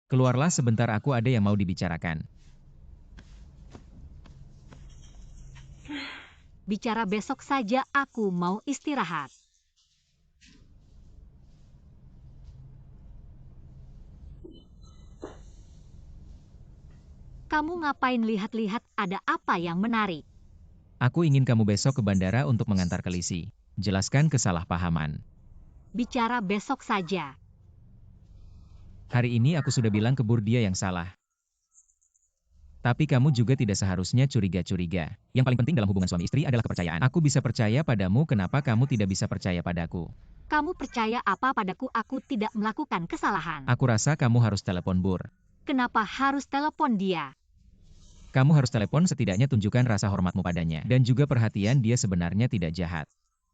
Keluarlah sebentar, aku ada yang mau dibicarakan. Bicara besok saja, aku mau istirahat. Kamu ngapain lihat-lihat, ada apa yang menarik? Aku ingin kamu besok ke bandara untuk mengantar ke Lisi. Jelaskan kesalahpahaman. Bicara besok saja. Hari ini aku sudah bilang ke Bur dia yang salah. Tapi kamu juga tidak seharusnya curiga-curiga. Yang paling penting dalam hubungan suami istri adalah kepercayaan. Aku bisa percaya padamu, kenapa kamu tidak bisa percaya padaku? Kamu percaya apa padaku? Aku tidak melakukan kesalahan. Aku rasa kamu harus telepon Bur. Kenapa harus telepon dia? Kamu harus telepon, setidaknya tunjukkan rasa hormatmu padanya. Dan juga perhatian, dia sebenarnya tidak jahat.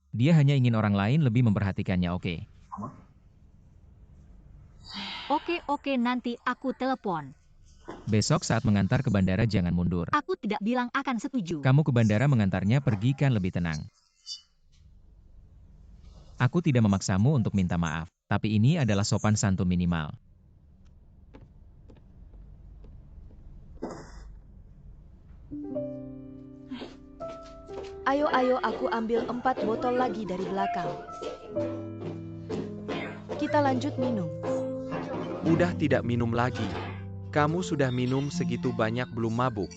Dia hanya ingin orang lain lebih memperhatikannya, oke? Oke, nanti aku telepon. Besok saat mengantar ke bandara jangan mundur. Aku tidak bilang akan setuju. Kamu ke bandara mengantarnya, pergi kan lebih tenang. Aku tidak memaksamu untuk minta maaf, tapi ini adalah sopan santun minimal. Ayo, aku ambil 4 botol lagi dari belakang. Kita lanjut minum. Udah tidak minum lagi. Kamu sudah minum segitu banyak belum mabuk?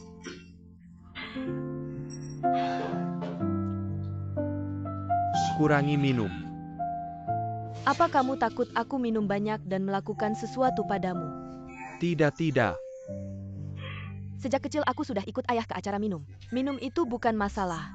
Kurangi minum. Apa kamu takut aku minum banyak dan melakukan sesuatu padamu? Tidak. Sejak kecil aku sudah ikut ayah ke acara minum. Minum itu bukan masalah.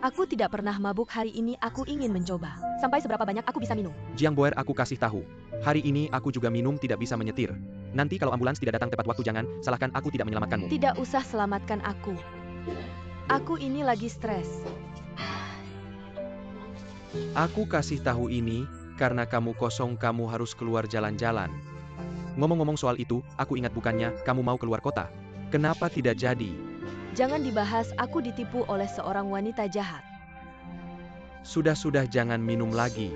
Aku tidak pernah mabuk, hari ini aku ingin mencoba. Sampai seberapa banyak aku bisa minum? Jiang Boer, aku kasih tahu. Hari ini aku juga minum, tidak bisa menyetir. Nanti kalau ambulans tidak datang tepat waktu, jangan salahkan aku tidak menyelamatkanmu. Tidak usah selamatkan aku. Aku ini lagi stres. Aku kasih tahu ini, karena kamu kosong, kamu harus keluar jalan-jalan. Ngomong-ngomong soal itu, aku ingat bukannya kamu mau keluar kota. Kenapa tidak jadi? Jangan dibahas, aku ditipu oleh seorang wanita jahat. Sudah, jangan minum lagi.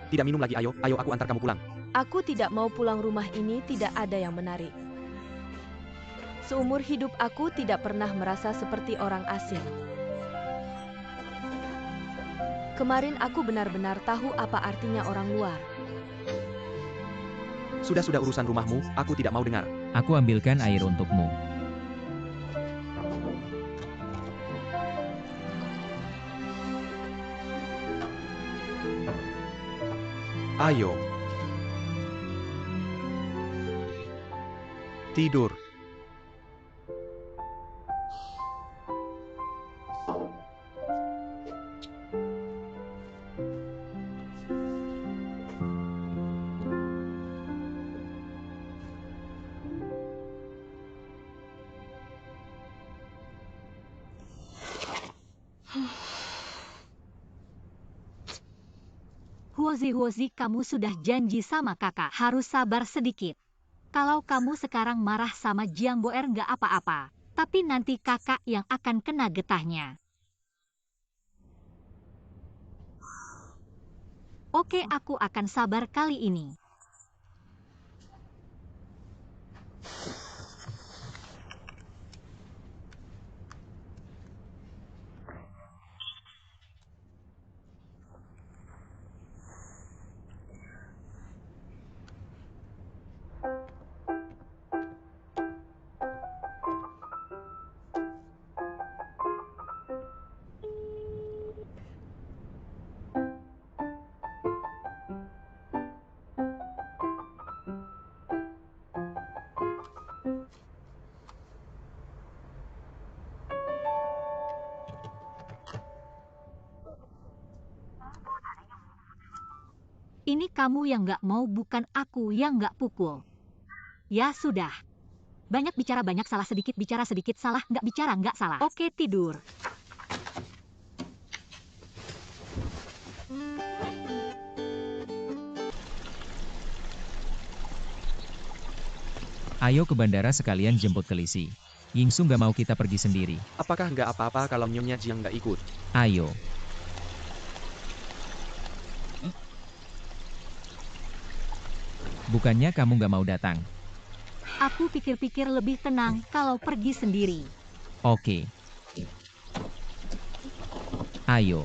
Tidak minum lagi, ayo aku antar kamu pulang. Aku tidak mau pulang, rumah ini tidak ada yang menarik. Seumur hidup aku tidak pernah merasa seperti orang asing. Kemarin aku benar-benar tahu apa artinya orang luar. Sudah urusan rumahmu, aku tidak mau dengar. Aku ambilkan air untukmu. Ayo. Tidur. Huozi, kamu sudah janji sama kakak, harus sabar sedikit. Kalau kamu sekarang marah sama Jiang Boer nggak apa-apa, tapi nanti kakak yang akan kena getahnya. Oke, aku akan sabar kali ini. Ini kamu yang nggak mau, bukan aku yang nggak pukul. Ya sudah. Banyak bicara banyak salah, sedikit bicara sedikit salah, nggak bicara nggak salah. Oke, tidur. Ayo ke bandara sekalian jemput ke Lisi. Yingsu nggak mau kita pergi sendiri. Apakah nggak apa-apa kalau Nyonya Jiang nggak ikut? Ayo. Bukannya kamu nggak mau datang? Aku pikir-pikir lebih tenang kalau pergi sendiri. Oke. Ayo.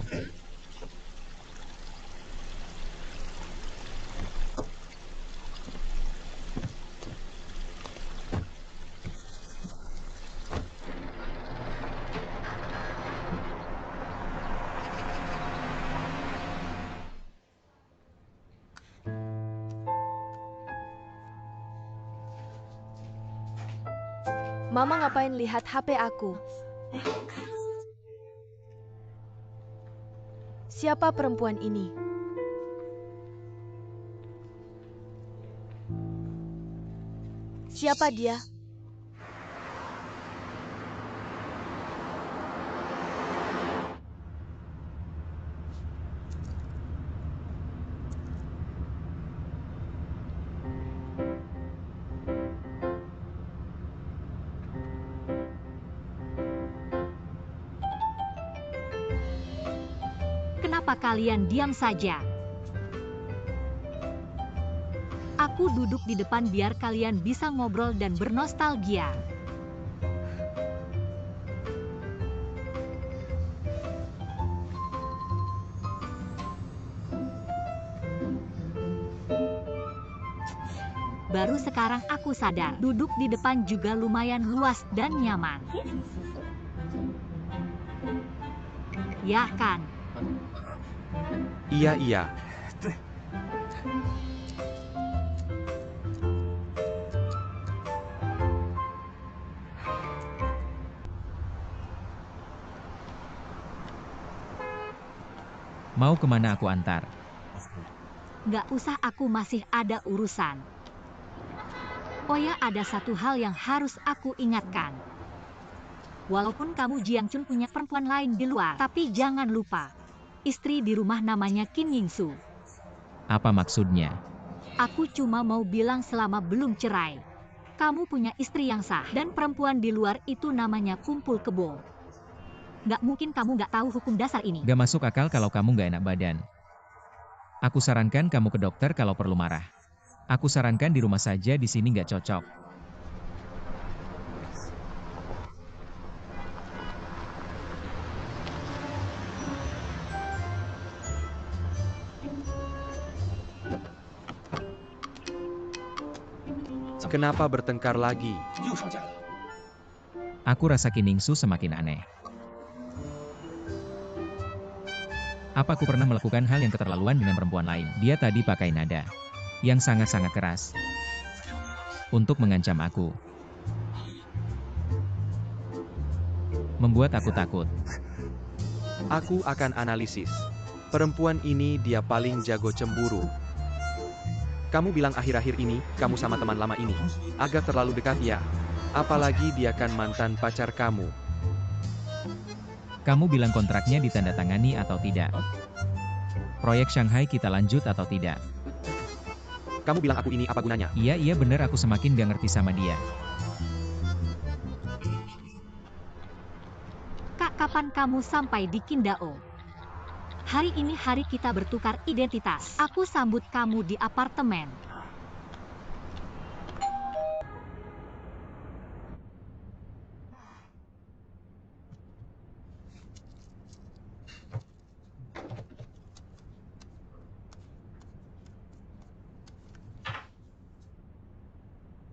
Mama ngapain lihat HP aku? Siapa perempuan ini? Siapa dia? Kenapa kalian diam saja? Aku duduk di depan biar kalian bisa ngobrol dan bernostalgia. Baru sekarang aku sadar, duduk di depan juga lumayan luas dan nyaman. Ya kan? Iya iya. Mau kemana aku antar? Nggak usah, aku masih ada urusan. Oh ya, ada satu hal yang harus aku ingatkan. Walaupun kamu Jiang Chun punya perempuan lain di luar, tapi jangan lupa, istri di rumah namanya Kim Yingsu. Apa maksudnya? Aku cuma mau bilang selama belum cerai, kamu punya istri yang sah, dan perempuan di luar itu namanya kumpul kebo. Nggak mungkin kamu nggak tahu hukum dasar ini. Gak masuk akal kalau kamu gak enak badan. Aku sarankan kamu ke dokter kalau perlu marah. Aku sarankan di rumah saja, di sini nggak cocok. Kenapa bertengkar lagi? Aku rasa Kiningsu semakin aneh. Apa aku pernah melakukan hal yang keterlaluan dengan perempuan lain? Dia tadi pakai nada yang sangat-sangat keras untuk mengancam aku. Membuat aku takut. Aku akan analisis. Perempuan ini dia paling jago cemburu. Kamu bilang akhir-akhir ini, kamu sama teman lama ini agak terlalu dekat ya. Apalagi dia kan mantan pacar kamu. Kamu bilang kontraknya ditandatangani atau tidak? Proyek Shanghai kita lanjut atau tidak? Kamu bilang aku ini apa gunanya? Iya bener, aku semakin gak ngerti sama dia. Kak, kapan kamu sampai di Qingdao? Hari ini hari kita bertukar identitas. Aku sambut kamu di apartemen.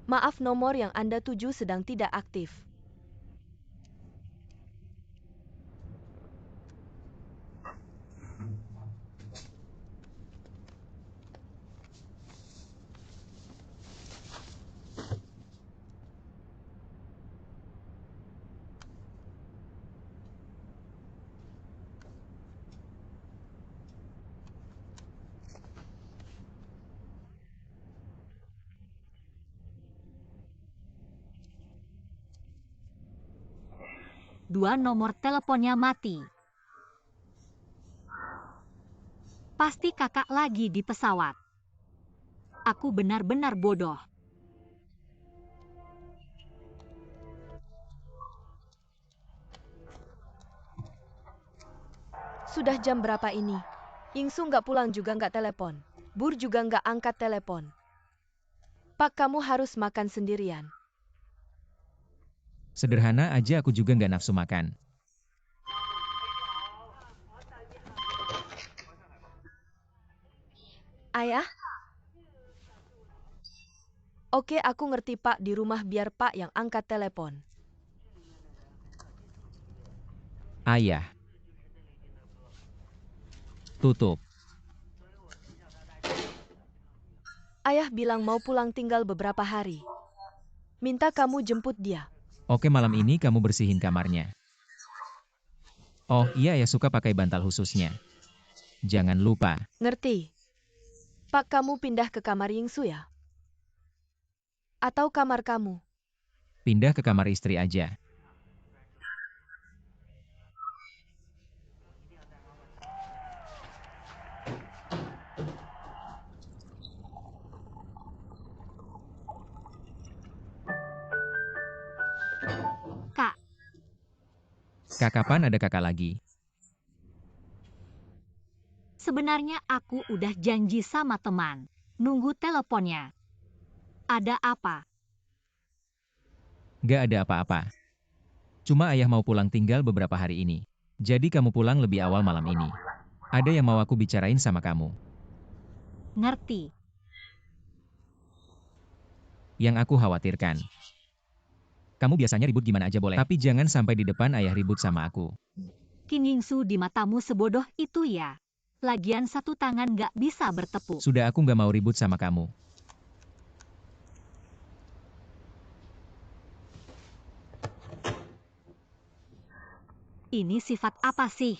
Maaf, nomor yang Anda tuju sedang tidak aktif. Dua nomor teleponnya mati. Pasti kakak lagi di pesawat. Aku benar-benar bodoh. Sudah jam berapa ini? Yingsu nggak pulang juga nggak telepon. Bur juga nggak angkat telepon. Pak, kamu harus makan sendirian. Sederhana aja aku juga nggak nafsu makan. Ayah? Oke, aku ngerti Pak, di rumah biar Pak yang angkat telepon. Ayah. Tutup. Ayah bilang mau pulang tinggal beberapa hari. Minta kamu jemput dia. Oke, malam ini kamu bersihin kamarnya. Oh iya, ya suka pakai bantal khususnya. Jangan lupa. Ngerti? Pak, kamu pindah ke kamar Yingsu ya? Atau kamar kamu? Pindah ke kamar istri aja. Kak, Kak, kapan ada kakak lagi? sebenarnya aku udah janji sama teman. Nunggu teleponnya. Ada apa? Gak ada apa-apa. Cuma ayah mau pulang tinggal beberapa hari ini. Jadi kamu pulang lebih awal malam ini. Ada yang mau aku bicarain sama kamu. Ngerti. Yang aku khawatirkan. Kamu biasanya ribut gimana aja boleh. Tapi jangan sampai di depan ayah ribut sama aku. Kim Yingsu di matamu sebodoh itu ya? Lagian satu tangan gak bisa bertepuk. Sudah, aku gak mau ribut sama kamu. Ini sifat apa sih?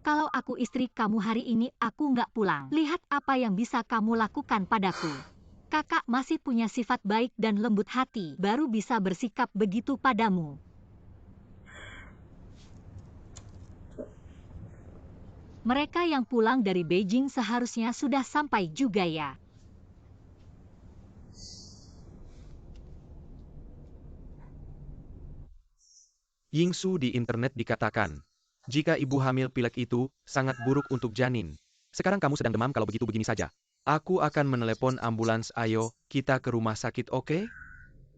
Kalau aku istri kamu hari ini aku nggak pulang. Lihat apa yang bisa kamu lakukan padaku. Kakak masih punya sifat baik dan lembut hati, baru bisa bersikap begitu padamu. Mereka yang pulang dari Beijing seharusnya sudah sampai juga ya. Yingsu di internet dikatakan, jika ibu hamil pilek itu sangat buruk untuk janin. Sekarang kamu sedang demam, kalau begitu begini saja. Aku akan menelepon ambulans, ayo, kita ke rumah sakit, oke?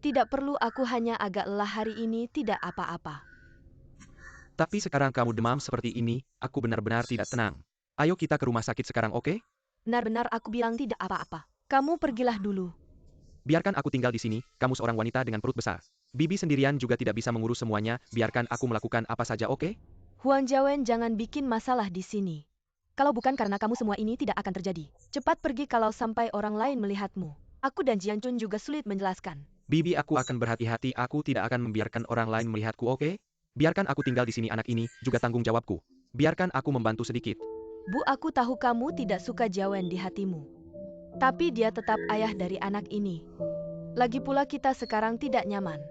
Tidak perlu, aku hanya agak lelah hari ini, tidak apa-apa. Tapi sekarang kamu demam seperti ini, aku benar-benar tidak tenang. Ayo kita ke rumah sakit sekarang, oke? Benar-benar aku bilang tidak apa-apa. Kamu pergilah dulu. Biarkan aku tinggal di sini, kamu seorang wanita dengan perut besar. Bibi sendirian juga tidak bisa mengurus semuanya, biarkan aku melakukan apa saja, oke? Huang Jiawen, jangan bikin masalah di sini. Kalau bukan karena kamu, semua ini tidak akan terjadi. Cepat pergi kalau sampai orang lain melihatmu. Aku dan Jiang Chun juga sulit menjelaskan. Bibi, aku akan berhati-hati, aku tidak akan membiarkan orang lain melihatku, oke? Biarkan aku tinggal di sini, anak ini juga tanggung jawabku. Biarkan aku membantu sedikit. Bu, aku tahu kamu tidak suka Jiawen di hatimu. Tapi dia tetap ayah dari anak ini. Lagi pula kita sekarang tidak nyaman.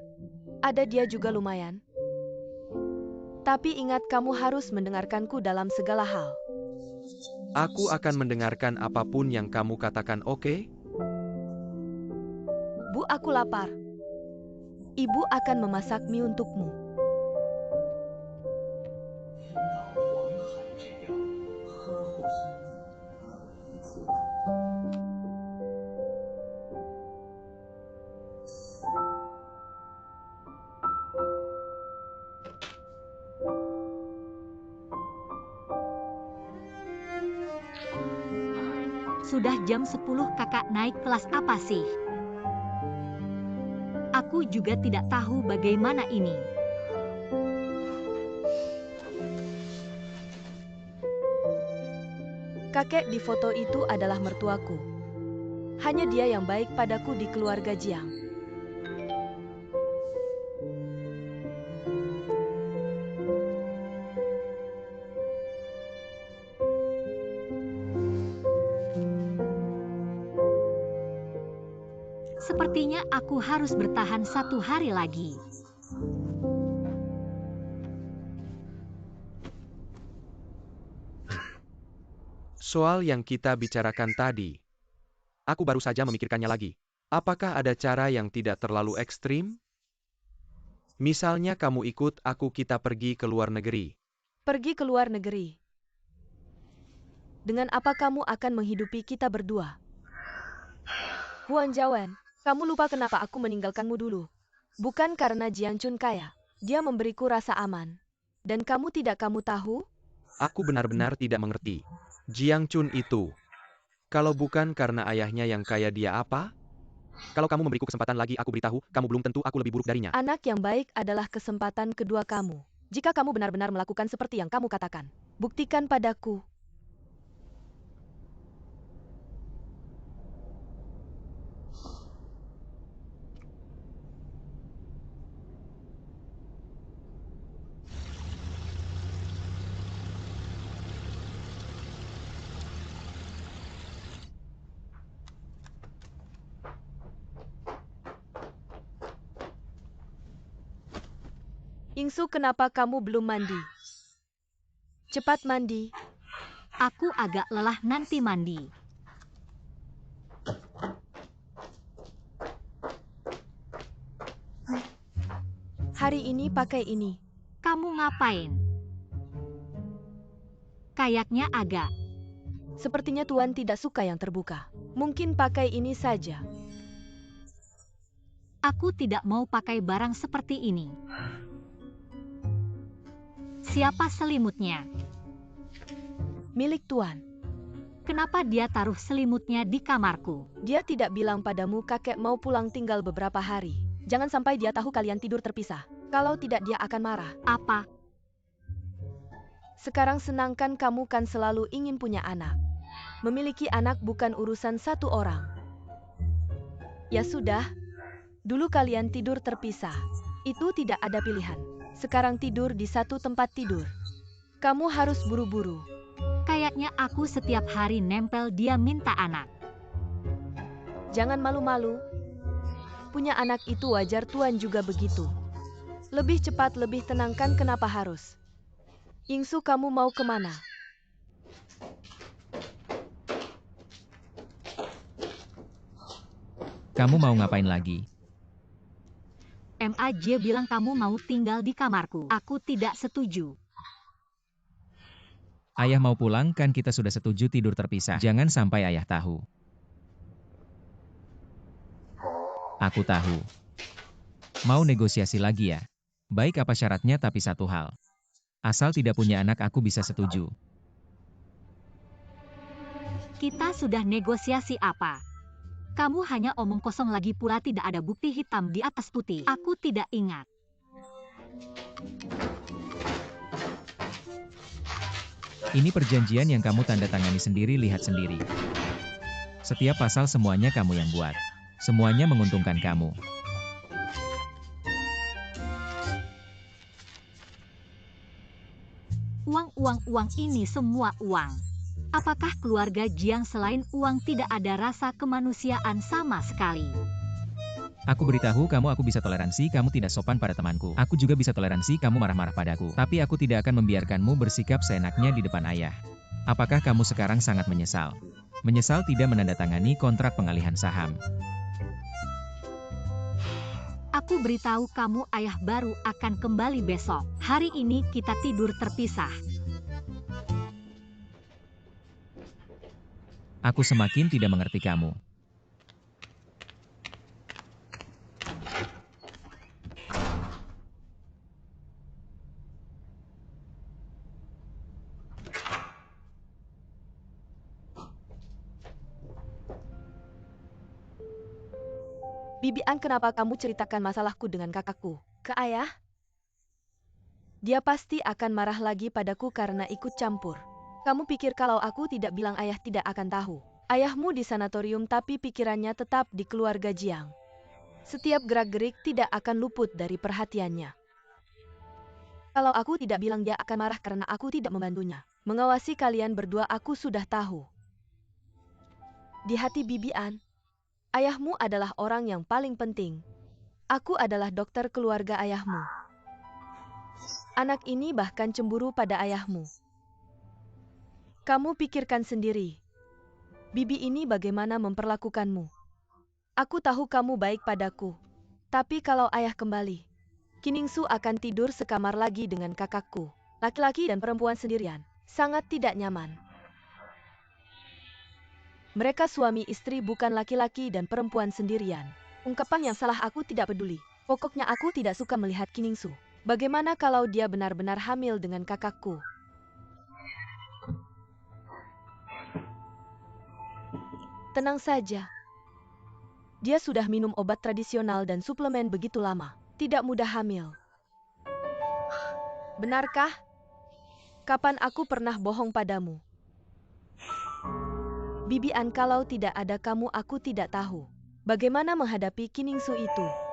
Ada dia juga lumayan. Tapi ingat, kamu harus mendengarkanku dalam segala hal. Aku akan mendengarkan apapun yang kamu katakan, oke? Bu, aku lapar. Ibu akan memasak mie untukmu. Sudah jam 10, kakak naik kelas apa sih? Aku juga tidak tahu bagaimana ini. Kakek di foto itu adalah mertuaku. Hanya dia yang baik padaku di keluarga Jiang. Sepertinya aku harus bertahan 1 hari lagi. Soal yang kita bicarakan tadi. Aku baru saja memikirkannya lagi. Apakah ada cara yang tidak terlalu ekstrim? Misalnya kamu ikut aku, kita pergi ke luar negeri. Pergi ke luar negeri. Dengan apa kamu akan menghidupi kita berdua? Huang Jiawen, Kamu lupa kenapa aku meninggalkanmu dulu. Bukan karena Jiang Chun kaya. Dia memberiku rasa aman. Dan kamu tahu? Aku benar-benar tidak mengerti. Jiang Chun itu. Kalau bukan karena ayahnya yang kaya dia apa? Kalau kamu memberiku kesempatan lagi aku beritahu, kamu belum tentu aku lebih buruk darinya. Anak yang baik adalah kesempatan kedua kamu. Jika kamu benar-benar melakukan seperti yang kamu katakan, buktikan padaku. Yingsu, kenapa kamu belum mandi? Cepat mandi. Aku agak lelah, nanti mandi. Hari ini pakai ini. Kamu ngapain? Kayaknya agak. Sepertinya Tuan tidak suka yang terbuka. Mungkin pakai ini saja. Aku tidak mau pakai barang seperti ini. Siapa selimutnya? Milik Tuan. Kenapa dia taruh selimutnya di kamarku? Dia tidak bilang padamu kakek mau pulang tinggal beberapa hari. Jangan sampai dia tahu kalian tidur terpisah. Kalau tidak dia akan marah. Apa? Sekarang senangkan kamu kan selalu ingin punya anak. Memiliki anak bukan urusan satu orang. Ya sudah. Dulu kalian tidur terpisah. Itu tidak ada pilihan. Sekarang tidur di satu tempat tidur. Kamu harus buru-buru. Kayaknya aku setiap hari nempel dia minta anak. Jangan malu-malu. Punya anak itu wajar, Tuan juga begitu. Lebih cepat, lebih tenang kan, kenapa harus? Yingsu, kamu mau kemana? Kamu mau ngapain lagi? MAJ bilang kamu mau tinggal di kamarku. Aku tidak setuju. Ayah mau pulang kan kita sudah setuju tidur terpisah. Jangan sampai ayah tahu. Aku tahu. Mau negosiasi lagi ya? Baik, apa syaratnya, tapi satu hal. Asal tidak punya anak aku bisa setuju. Kita sudah negosiasi apa? Kamu hanya omong kosong, lagi pula tidak ada bukti hitam di atas putih. Aku tidak ingat. Ini perjanjian yang kamu tanda tangani sendiri, lihat sendiri. Setiap pasal semuanya kamu yang buat. Semuanya menguntungkan kamu. Uang ini semua uang. Apakah keluarga Jiang selain uang tidak ada rasa kemanusiaan sama sekali? Aku beritahu kamu, aku bisa toleransi kamu tidak sopan pada temanku. Aku juga bisa toleransi kamu marah-marah padaku. Tapi aku tidak akan membiarkanmu bersikap seenaknya di depan ayah. Apakah kamu sekarang sangat menyesal? Menyesal tidak menandatangani kontrak pengalihan saham. Aku beritahu kamu, ayah baru akan kembali besok. Hari ini kita tidur terpisah. Aku semakin tidak mengerti kamu. Bibi An, kenapa kamu ceritakan masalahku dengan kakakku ke ayah? Dia pasti akan marah lagi padaku karena ikut campur. Kamu pikir kalau aku tidak bilang ayah tidak akan tahu? Ayahmu di sanatorium tapi pikirannya tetap di keluarga Jiang. Setiap gerak-gerik tidak akan luput dari perhatiannya. Kalau aku tidak bilang dia akan marah karena aku tidak membantunya. Mengawasi kalian berdua aku sudah tahu. Di hati Bibi An, ayahmu adalah orang yang paling penting. Aku adalah dokter keluarga ayahmu. Anak ini bahkan cemburu pada ayahmu. Kamu pikirkan sendiri. Bibi ini bagaimana memperlakukanmu. Aku tahu kamu baik padaku. Tapi kalau ayah kembali, Kiningsu akan tidur sekamar lagi dengan kakakku. Laki-laki dan perempuan sendirian. Sangat tidak nyaman. Mereka suami istri, bukan laki-laki dan perempuan sendirian. Ungkapan yang salah aku tidak peduli. Pokoknya aku tidak suka melihat Kiningsu. Bagaimana kalau dia benar-benar hamil dengan kakakku? Tenang saja. Dia sudah minum obat tradisional dan suplemen begitu lama. Tidak mudah hamil. Benarkah? Kapan aku pernah bohong padamu? Bibian, kalau tidak ada kamu aku tidak tahu bagaimana menghadapi Kiningsu itu.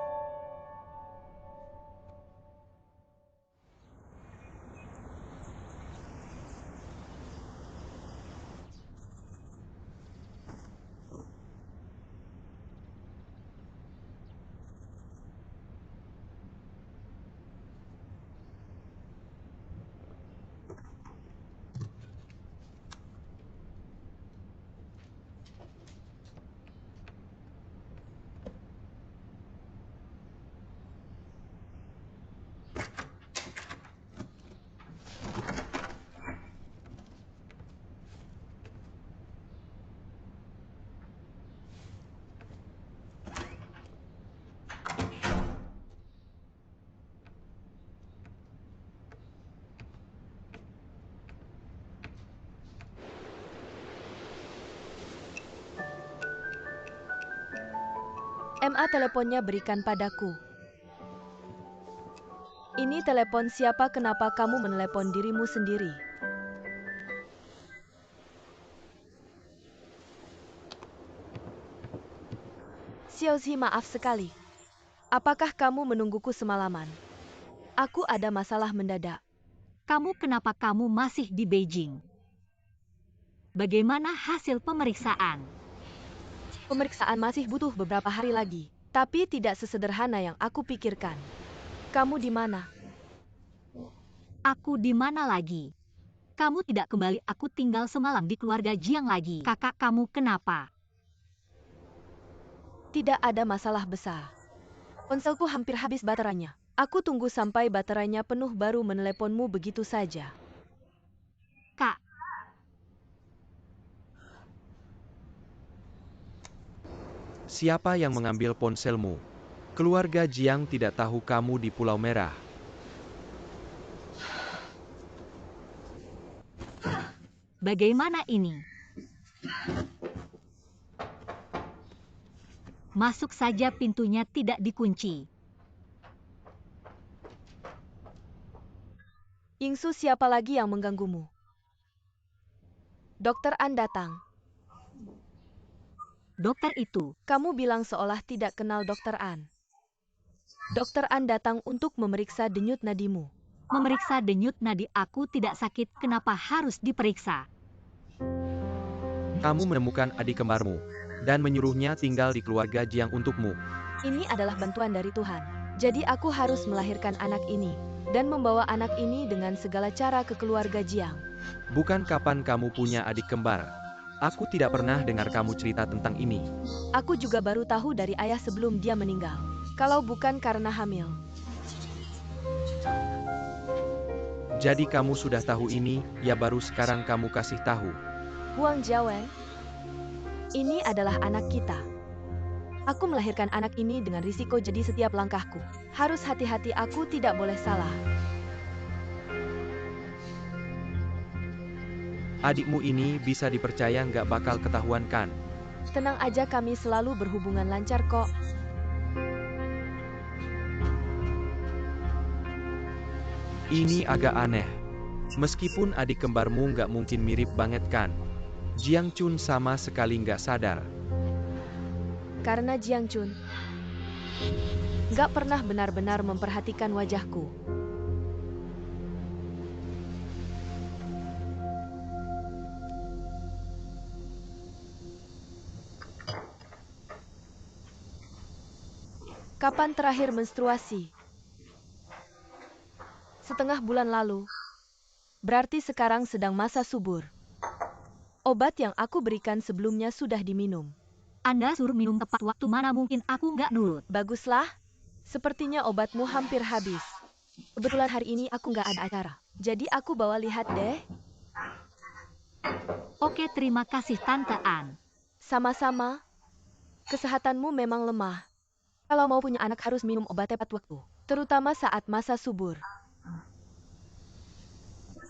MA, teleponnya berikan padaku. Ini telepon siapa? Kenapa kamu menelepon dirimu sendiri? Xiaozi, maaf sekali. Apakah kamu menungguku semalaman? Aku ada masalah mendadak. Kenapa kamu masih di Beijing? Bagaimana hasil pemeriksaan? Pemeriksaan masih butuh beberapa hari lagi, tapi tidak sesederhana yang aku pikirkan. Kamu di mana? Aku di mana lagi? Kamu tidak kembali, aku tinggal semalam di keluarga Jiang lagi. Kakak kamu kenapa? Tidak ada masalah besar. Ponselku hampir habis baterainya. Aku tunggu sampai baterainya penuh baru meneleponmu begitu saja. Kak, Siapa yang mengambil ponselmu? Keluarga Jiang tidak tahu kamu di Pulau Merah. bagaimana ini? Masuk saja, pintunya tidak dikunci. Yingsu, siapa lagi yang mengganggumu? Dokter An datang. Dokter itu, Kamu bilang seolah tidak kenal Dokter An. Dokter An datang untuk memeriksa denyut nadimu. memeriksa denyut nadi aku tidak sakit, kenapa harus diperiksa? Kamu menemukan adik kembarmu dan menyuruhnya tinggal di keluarga Jiang untukmu. Ini adalah bantuan dari Tuhan. Jadi aku harus melahirkan anak ini dan membawa anak ini dengan segala cara ke keluarga Jiang. Bukan kapan kamu punya adik kembar? Aku tidak pernah dengar kamu cerita tentang ini. Aku juga baru tahu dari ayah sebelum dia meninggal. Kalau bukan karena hamil. Jadi kamu sudah tahu ini, ya baru sekarang kamu kasih tahu. Huang Jiawen, ini adalah anak kita. Aku melahirkan anak ini dengan risiko, jadi setiap langkahku harus hati-hati, aku tidak boleh salah. Adikmu ini bisa dipercaya nggak bakal ketahuan kan? Tenang aja, kami selalu berhubungan lancar kok. Ini agak aneh. Meskipun adik kembarmu nggak mungkin mirip banget kan? Jiang Chun sama sekali nggak sadar. Karena Jiang Chun nggak pernah benar-benar memperhatikan wajahku. Kapan terakhir menstruasi? Setengah bulan lalu. Berarti sekarang sedang masa subur. Obat yang aku berikan sebelumnya sudah diminum. Anda suruh minum tepat waktu, mana mungkin aku nggak nurut. Baguslah. Sepertinya obatmu hampir habis. Kebetulan hari ini aku nggak ada acara. Jadi aku bawa, lihat deh. Oke, terima kasih Tante An. Sama-sama. Kesehatanmu memang lemah. Kalau mau punya anak harus minum obat tepat waktu, terutama saat masa subur.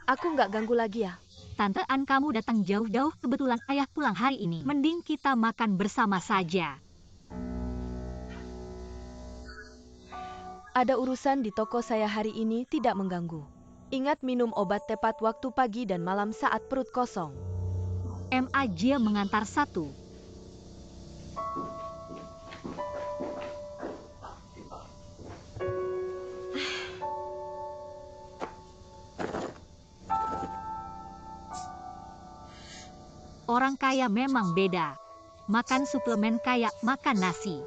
Aku nggak ganggu lagi ya. Tante An, kamu datang jauh-jauh, kebetulan ayah pulang hari ini. Mending kita makan bersama saja. Ada urusan di toko saya hari ini, tidak mengganggu. Ingat minum obat tepat waktu pagi dan malam saat perut kosong. MAJ mengantar 1. Orang kaya memang beda. Makan suplemen kayak makan nasi.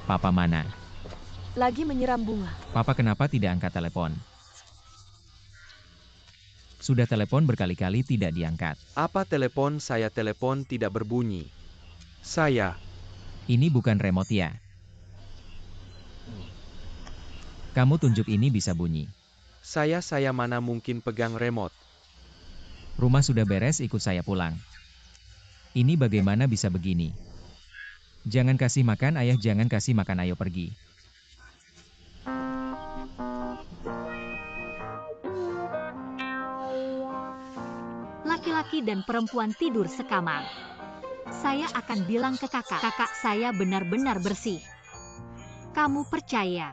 Papa mana? Lagi menyiram bunga. Papa kenapa tidak angkat telepon? Sudah telepon berkali-kali tidak diangkat. Apa telepon saya telepon tidak berbunyi? Saya, Ini bukan remote ya. Kamu tunjuk ini bisa bunyi. saya mana mungkin pegang remote. Rumah sudah beres, ikut saya pulang. Ini bagaimana bisa begini? Jangan kasih makan ayah, jangan kasih makan, ayo pergi. Laki-laki dan perempuan tidur sekamar. Saya akan bilang ke kakak saya benar-benar bersih. Kamu percaya?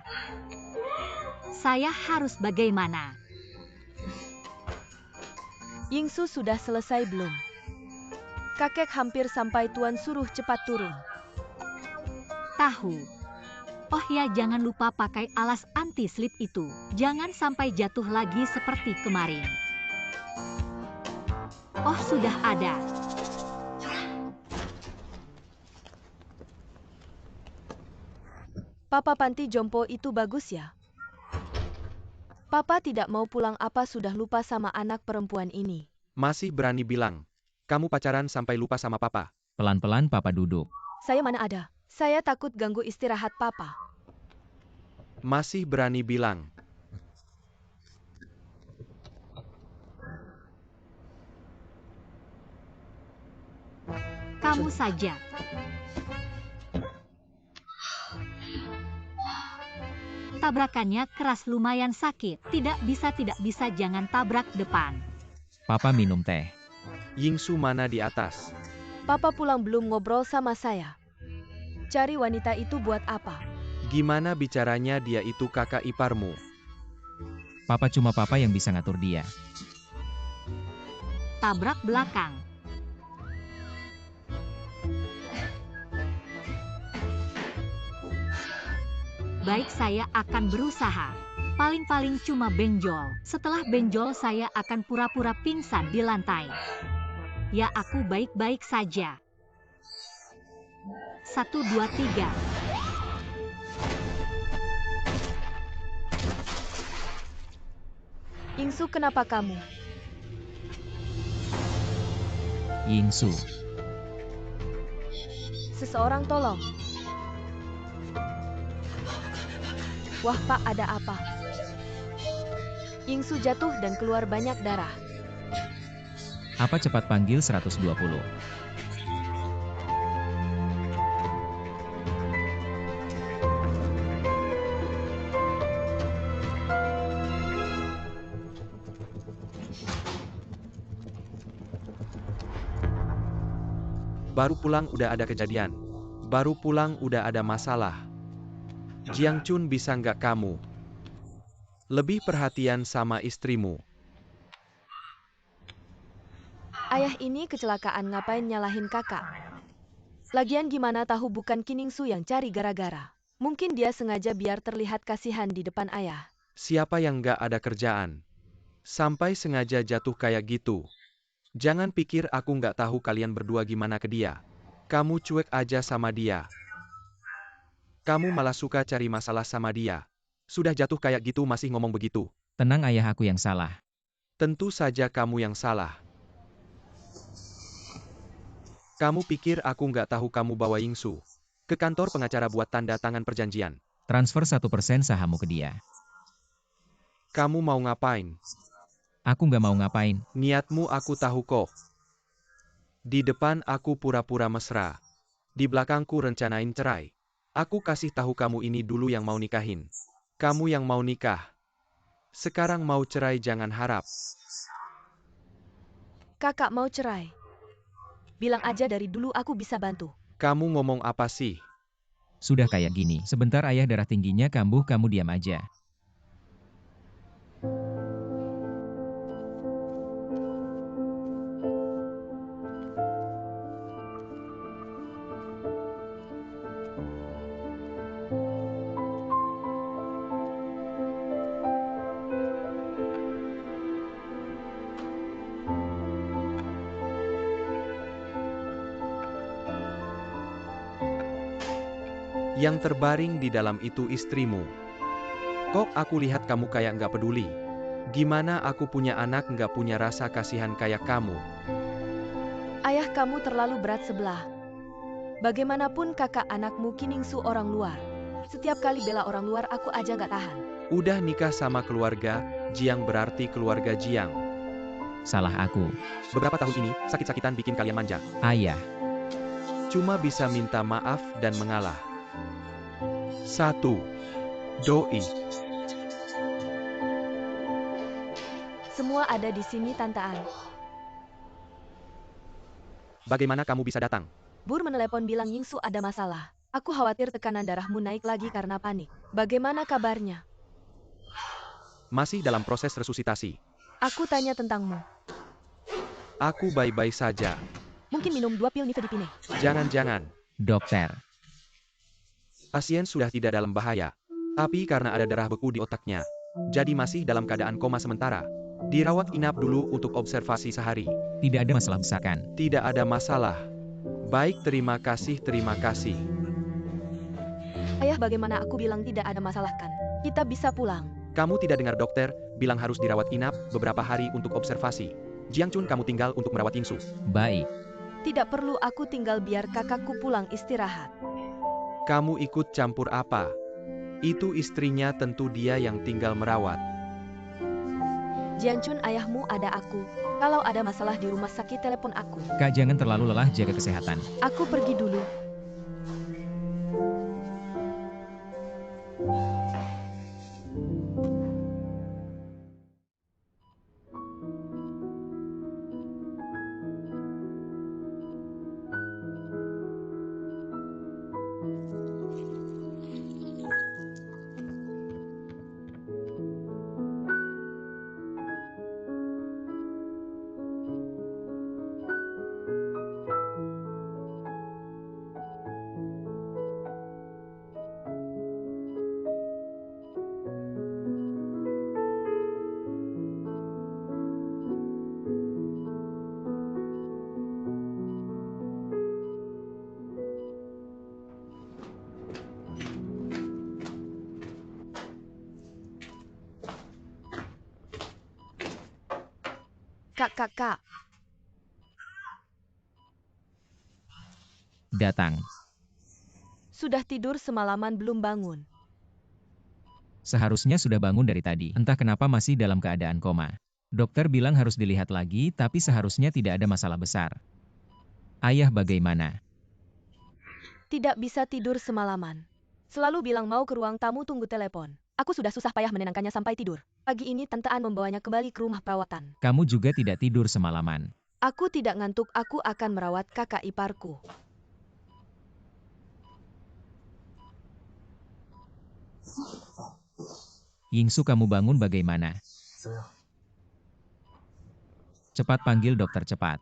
Saya harus bagaimana? Yingsu sudah selesai belum? Kakek hampir sampai, tuan suruh cepat turun. Tahu. Oh ya, jangan lupa pakai alas anti-slip itu. Jangan sampai jatuh lagi seperti kemarin. Oh, sudah ada. Papa, panti jompo itu bagus ya? Papa tidak mau pulang, apa sudah lupa sama anak perempuan ini? Masih berani bilang, kamu pacaran sampai lupa sama papa. Pelan-pelan papa duduk. Saya mana ada? Saya takut ganggu istirahat papa. Masih berani bilang. Kamu saja. Tabrakannya keras, lumayan sakit. Tidak bisa, jangan tabrak depan. Papa minum teh. Yingsu mana di atas? Papa pulang belum ngobrol sama saya. Cari wanita itu buat apa? Gimana bicaranya, dia itu kakak iparmu. Papa cuma papa yang bisa ngatur dia. Tabrak belakang. Baik, saya akan berusaha. Paling-paling cuma benjol. Setelah benjol saya akan pura-pura pingsan di lantai. Ya, aku baik-baik saja. 1, 2, 3. Yingsu, kenapa kamu? Yingsu. Seseorang tolong. Wah Pak, ada apa? Yingsu jatuh dan keluar banyak darah. Apa cepat panggil 120. Baru pulang udah ada kejadian. Baru pulang udah ada masalah. Jiang Chun, bisa nggak kamu lebih perhatian sama istrimu? Ayah ini kecelakaan, ngapain nyalahin kakak? Lagian gimana tahu bukan Kiningsu yang cari gara-gara. Mungkin dia sengaja biar terlihat kasihan di depan ayah. Siapa yang nggak ada kerjaan? Sampai sengaja jatuh kayak gitu. Jangan pikir aku nggak tahu kalian berdua gimana ke dia. Kamu cuek aja sama dia. Kamu malah suka cari masalah sama dia. Sudah jatuh kayak gitu masih ngomong begitu. Tenang ayah, aku yang salah. Tentu saja kamu yang salah. Kamu pikir aku nggak tahu kamu bawa Yingsu ke kantor pengacara buat tanda tangan perjanjian? Transfer 1% sahammu ke dia. Kamu mau ngapain? Aku nggak mau ngapain. Niatmu aku tahu kok. Di depan aku pura-pura mesra. Di belakangku rencanain cerai. Aku kasih tahu kamu ini dulu yang mau nikahin. Kamu yang mau nikah. Sekarang mau cerai jangan harap. Kakak mau cerai. Bilang aja dari dulu aku bisa bantu. Kamu ngomong apa sih? Sudah kayak gini. Sebentar ayah darah tingginya kambuh, kamu diam aja. Yang terbaring di dalam itu istrimu. Kok aku lihat kamu kayak nggak peduli? Gimana aku punya anak nggak punya rasa kasihan kayak kamu? Ayah kamu terlalu berat sebelah. Bagaimanapun kakak anakmu Kiningsu orang luar. Setiap kali bela orang luar aku aja gak tahan. Udah nikah sama keluarga, Jiang berarti keluarga Jiang. Salah aku. Beberapa tahun ini, sakit-sakitan bikin kalian manja. Ayah. Cuma bisa minta maaf dan mengalah. 1. Doi. Semua ada di sini Tante An. Bagaimana kamu bisa datang? Bur menelepon bilang Yingsu ada masalah. Aku khawatir tekanan darahmu naik lagi karena panik. Bagaimana kabarnya? Masih dalam proses resusitasi. Aku tanya tentangmu. Aku baik-baik saja. Mungkin minum 2 pil nifedipine. Jangan-jangan. Dokter. Pasien sudah tidak dalam bahaya. Tapi karena ada darah beku di otaknya. Jadi masih dalam keadaan koma sementara. Dirawat inap dulu untuk observasi sehari. Tidak ada masalah besar kan? Tidak ada masalah. Baik, terima kasih, terima kasih. Ayah, bagaimana aku bilang tidak ada masalah kan? Kita bisa pulang. Kamu tidak dengar dokter, bilang harus dirawat inap beberapa hari untuk observasi. Jiang Chun, kamu tinggal untuk merawat Yingsu. Baik. Tidak perlu aku tinggal biar kakakku pulang istirahat. Kamu ikut campur apa? Itu istrinya, tentu dia yang tinggal merawat. Jiang Chun, ayahmu ada aku. Kalau ada masalah di rumah sakit telepon aku. Kak, jangan terlalu lelah, jaga kesehatan. Aku pergi dulu. Kak. Datang. Sudah tidur semalaman belum bangun. Seharusnya sudah bangun dari tadi. Entah kenapa masih dalam keadaan koma. Dokter bilang harus dilihat lagi, tapi seharusnya tidak ada masalah besar. Ayah bagaimana? Tidak bisa tidur semalaman. Selalu bilang mau ke ruang tamu tunggu telepon. Aku sudah susah payah menenangkannya sampai tidur. Pagi ini Tante An membawanya kembali ke rumah perawatan. Kamu juga tidak tidur semalaman. Aku tidak ngantuk, aku akan merawat kakak iparku. Yingsu, kamu bangun bagaimana? Cepat panggil dokter, cepat.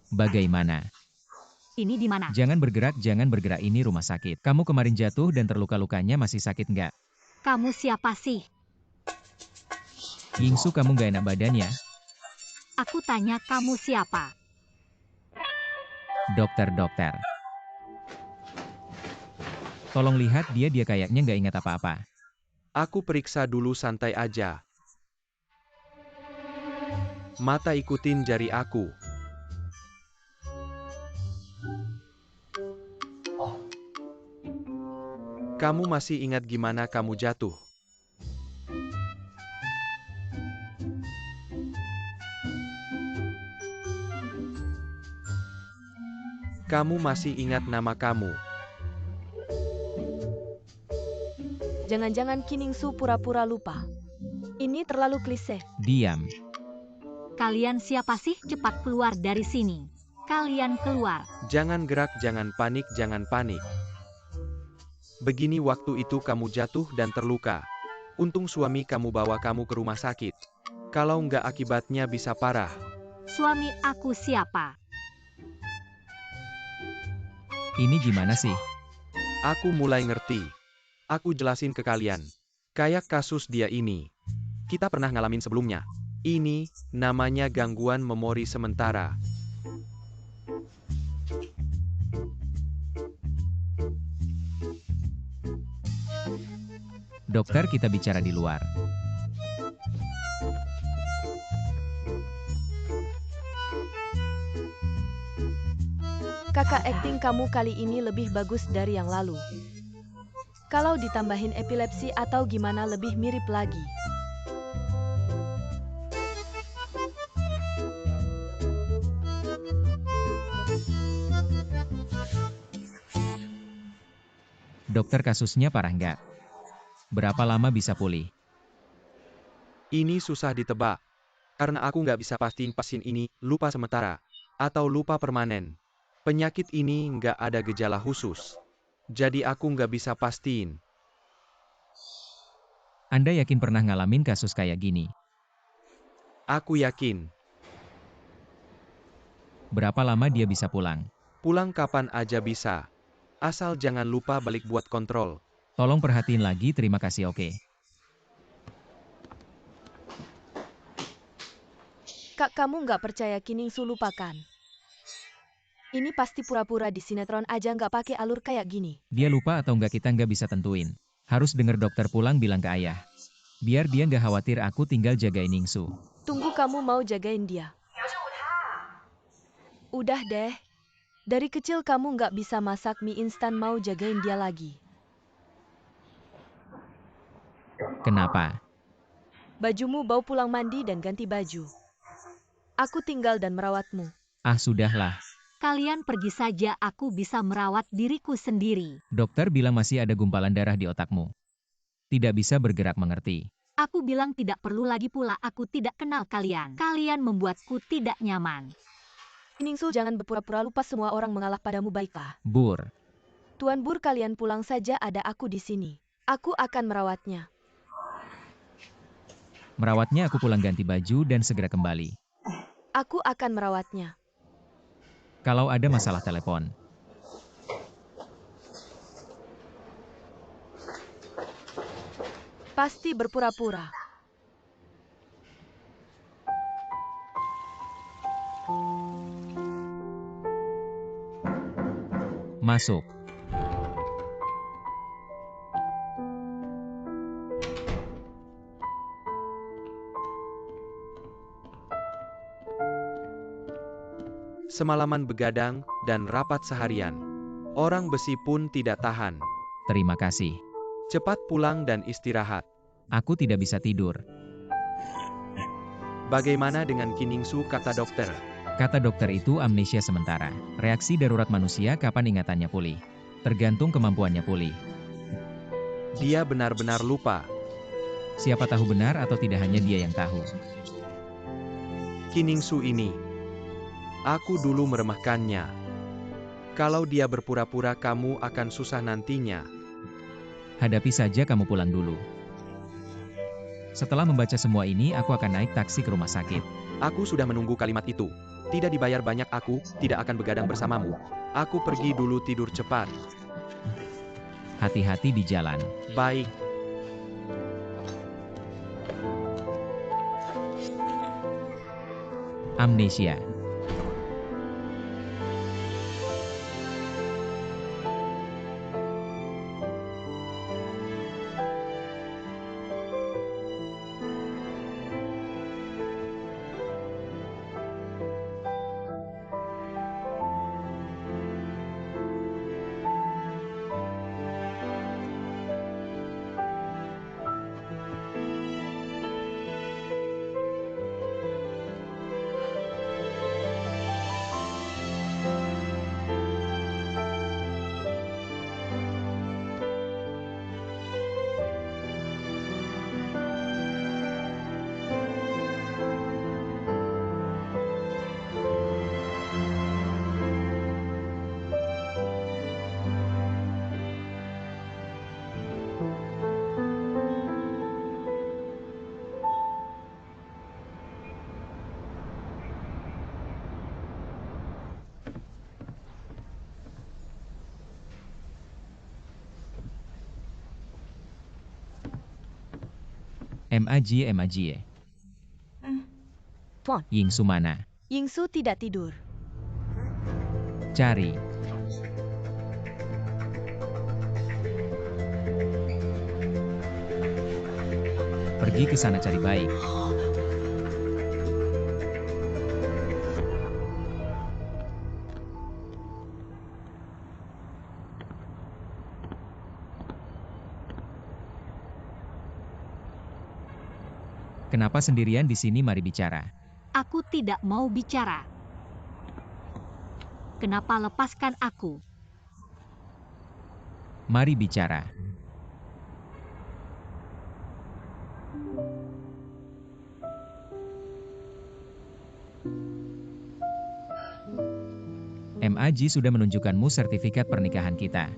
Bagaimana? Ini di mana? Jangan bergerak, ini rumah sakit. Kamu kemarin jatuh dan terluka-lukanya masih sakit nggak? Kamu siapa sih? Yingsu, kamu nggak enak badannya? Aku tanya kamu siapa? Dokter. Tolong lihat dia kayaknya nggak ingat apa-apa. Aku periksa dulu, santai aja. Mata ikutin jari aku. Kamu masih ingat gimana kamu jatuh? Kamu masih ingat nama kamu. Jangan-jangan Kiningsu pura-pura lupa. Ini terlalu klise. Diam. Kalian siapa sih? Cepat keluar dari sini. Kalian keluar. Jangan gerak, jangan panik, jangan panik. Begini waktu itu kamu jatuh dan terluka. Untung suami kamu bawa kamu ke rumah sakit. Kalau nggak akibatnya bisa parah. Suami aku siapa? Ini gimana sih? Aku mulai ngerti. Aku jelasin ke kalian. Kayak kasus dia ini. Kita pernah ngalamin sebelumnya. Ini namanya gangguan memori sementara. Dokter, kita bicara di luar. Kakak, akting kamu kali ini lebih bagus dari yang lalu. Kalau ditambahin epilepsi atau gimana lebih mirip lagi. Dokter, kasusnya parah nggak? Berapa lama bisa pulih? Ini susah ditebak. Karena aku nggak bisa pastiin pasien ini lupa sementara atau lupa permanen. Penyakit ini nggak ada gejala khusus. Jadi aku nggak bisa pastiin. Anda yakin pernah ngalamin kasus kayak gini? Aku yakin. Berapa lama dia bisa pulang? Pulang kapan aja bisa. Asal jangan lupa balik buat kontrol. Tolong perhatiin lagi, terima kasih, oke. Kak, kamu nggak percaya Kiningsu lupakan. Ini pasti pura-pura di sinetron aja nggak pakai alur kayak gini. Dia lupa atau nggak kita nggak bisa tentuin. Harus denger dokter pulang bilang ke ayah. Biar dia nggak khawatir aku tinggal jagain Ningsu. Tunggu, kamu mau jagain dia. Udah deh. Dari kecil kamu nggak bisa masak mie instan, mau jagain dia lagi. Kenapa? Bajumu bau, pulang mandi dan ganti baju. Aku tinggal dan merawatmu. Ah, sudahlah. Kalian pergi saja, aku bisa merawat diriku sendiri. Dokter bilang masih ada gumpalan darah di otakmu. Tidak bisa bergerak, mengerti? Aku bilang tidak perlu, lagi pula aku tidak kenal kalian. Kalian membuatku tidak nyaman. Kiningsu, jangan berpura-pura lupa, semua orang mengalah padamu, baiklah. Bur. Tuan Bur, kalian pulang saja, ada aku di sini. Aku akan merawatnya. Merawatnya, aku pulang ganti baju dan segera kembali. Aku akan merawatnya. Kalau ada masalah telepon. Pasti berpura-pura. Masuk. Semalaman begadang dan rapat seharian. Orang besi pun tidak tahan. Terima kasih. Cepat pulang dan istirahat. Aku tidak bisa tidur. Bagaimana dengan Kiningsu, kata dokter? Kata dokter itu amnesia sementara. Reaksi darurat manusia kapan ingatannya pulih. Tergantung kemampuannya pulih. Dia benar-benar lupa. Siapa tahu benar atau tidak, hanya dia yang tahu. Kiningsu ini. Aku dulu meremehkannya. Kalau dia berpura-pura, kamu akan susah nantinya. Hadapi saja, kamu pulang dulu. Setelah membaca semua ini, aku akan naik taksi ke rumah sakit. Aku sudah menunggu kalimat itu. Tidak dibayar banyak, aku tidak akan begadang bersamamu. Aku pergi dulu, tidur cepat. Hati-hati di jalan. Baik. Amnesia. MAJie. Tuan, Yingsu mana? Yingsu tidak tidur. Cari. Pergi ke sana cari baik. Kenapa sendirian di sini? Mari bicara. Aku tidak mau bicara. Kenapa lepaskan aku? Mari bicara. MAJ sudah menunjukkanmu sertifikat pernikahan kita.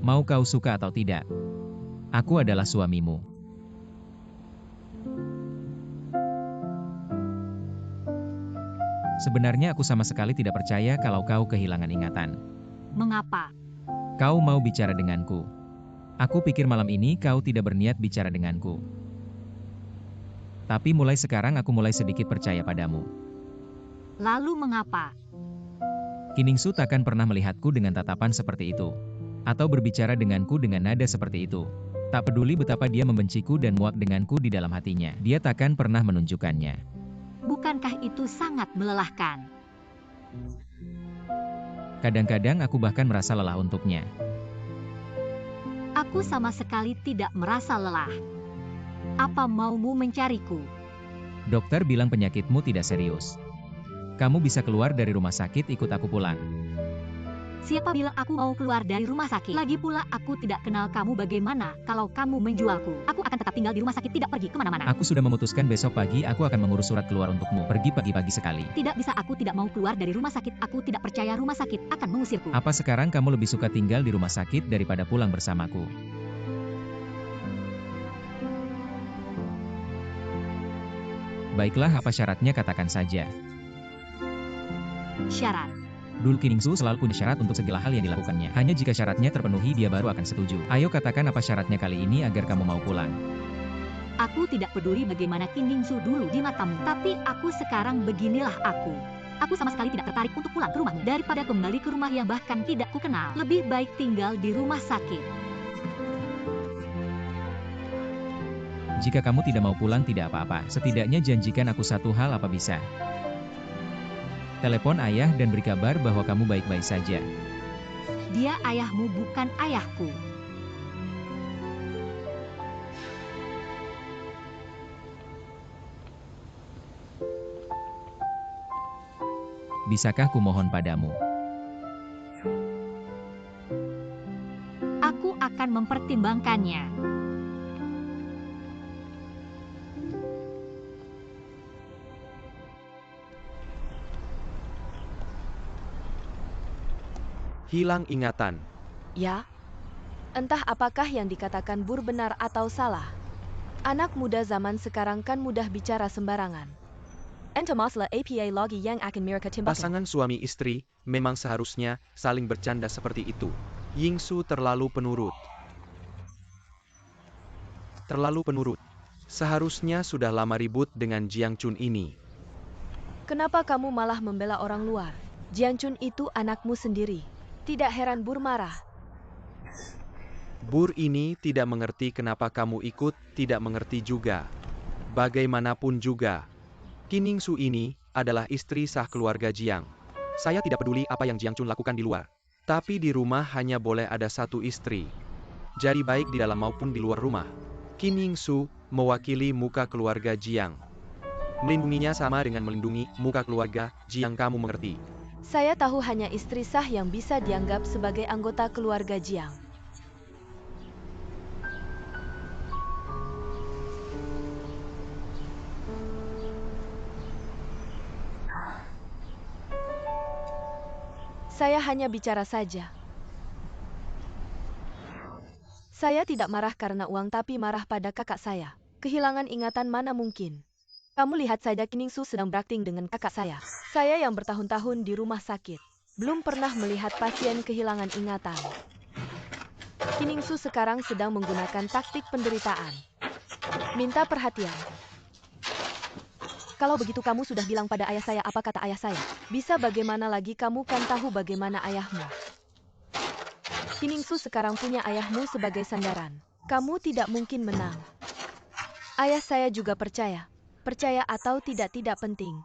Mau kau suka atau tidak, aku adalah suamimu. Sebenarnya aku sama sekali tidak percaya kalau kau kehilangan ingatan. Mengapa? Kau mau bicara denganku. Aku pikir malam ini kau tidak berniat bicara denganku. Tapi mulai sekarang aku mulai sedikit percaya padamu. Lalu mengapa? Kiningsu takkan pernah melihatku dengan tatapan seperti itu. Atau berbicara denganku dengan nada seperti itu. Tak peduli betapa dia membenciku dan muak denganku di dalam hatinya, dia takkan pernah menunjukkannya. Bukankah itu sangat melelahkan? Kadang-kadang aku bahkan merasa lelah untuknya. Aku sama sekali tidak merasa lelah. Apa maumu mencariku? Dokter bilang penyakitmu tidak serius. Kamu bisa keluar dari rumah sakit, ikut aku pulang. Siapa bilang aku mau keluar dari rumah sakit? Lagi pula aku tidak kenal kamu. Bagaimana kalau kamu menjualku? Aku akan tetap tinggal di rumah sakit, tidak pergi kemana-mana. Aku sudah memutuskan besok pagi aku akan mengurus surat keluar untukmu. Pergi pagi-pagi sekali. Tidak bisa, aku tidak mau keluar dari rumah sakit. Aku tidak percaya rumah sakit akan mengusirku. Apa sekarang kamu lebih suka tinggal di rumah sakit daripada pulang bersamaku? Baiklah, apa syaratnya katakan saja. Syarat. Dulu Kiningsu selalu punya syarat untuk segala hal yang dilakukannya. Hanya jika syaratnya terpenuhi dia baru akan setuju. Ayo katakan apa syaratnya kali ini agar kamu mau pulang. Aku tidak peduli bagaimana Kiningsu dulu di matamu, tapi aku sekarang beginilah aku. Aku sama sekali tidak tertarik untuk pulang ke rumahnya. Daripada kembali ke rumah yang bahkan tidak kukenal, lebih baik tinggal di rumah sakit. Jika kamu tidak mau pulang tidak apa-apa. Setidaknya janjikan aku satu hal, apa bisa? Telepon ayah dan beri kabar bahwa kamu baik-baik saja. Dia ayahmu, bukan ayahku. Bisakah kumohon padamu? Aku akan mempertimbangkannya. Hilang ingatan. Ya, entah apakah yang dikatakan Bur benar atau salah. Anak muda zaman sekarang kan mudah bicara sembarangan. Entomaslah APA logi yang akan mereka timbulkan. Pasangan suami istri memang seharusnya saling bercanda seperti itu. Yingsu terlalu penurut. Terlalu penurut. Seharusnya sudah lama ribut dengan Jiang Chun ini. Kenapa kamu malah membela orang luar? Jiang Chun itu anakmu sendiri. Tidak heran Bur marah. Bur ini tidak mengerti kenapa kamu ikut, tidak mengerti juga. Bagaimanapun juga, Kiningsu ini adalah istri sah keluarga Jiang. Saya tidak peduli apa yang Jiang Chun lakukan di luar. Tapi di rumah hanya boleh ada satu istri. Jadi baik di dalam maupun di luar rumah. Kiningsu mewakili muka keluarga Jiang. Melindunginya sama dengan melindungi muka keluarga Jiang, kamu mengerti? Saya tahu hanya istri sah yang bisa dianggap sebagai anggota keluarga Jiang. Saya hanya bicara saja. Saya tidak marah karena uang, tapi marah pada kakak saya. Kehilangan ingatan mana mungkin? Kamu lihat saja Kiningsu sedang berakting dengan kakak saya. Saya yang bertahun-tahun di rumah sakit, belum pernah melihat pasien kehilangan ingatan. Kiningsu sekarang sedang menggunakan taktik penderitaan. Minta perhatian. Kalau begitu kamu sudah bilang pada ayah saya apa kata ayah saya. Bisa bagaimana lagi kamu kan tahu bagaimana ayahmu. Kiningsu sekarang punya ayahmu sebagai sandaran. Kamu tidak mungkin menang. Ayah saya juga percaya. Percaya atau tidak penting.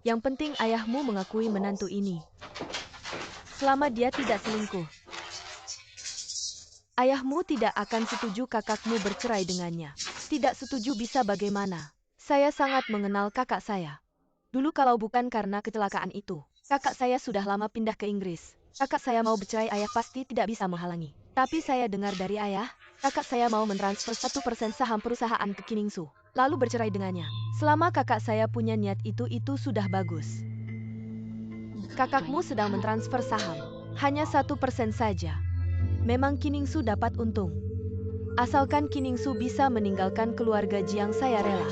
Yang penting ayahmu mengakui menantu ini. Selama dia tidak selingkuh. Ayahmu tidak akan setuju kakakmu bercerai dengannya. Tidak setuju bisa bagaimana. Saya sangat mengenal kakak saya. Dulu kalau bukan karena kecelakaan itu, kakak saya sudah lama pindah ke Inggris. Kakak saya mau bercerai ayah pasti tidak bisa menghalangi. Tapi saya dengar dari ayah, kakak saya mau mentransfer 1% saham perusahaan ke Kiningsu, lalu bercerai dengannya. Selama kakak saya punya niat itu sudah bagus. Kakakmu sedang mentransfer saham, hanya 1% saja. Memang Kiningsu dapat untung. Asalkan Kiningsu bisa meninggalkan keluarga Jiang, saya rela.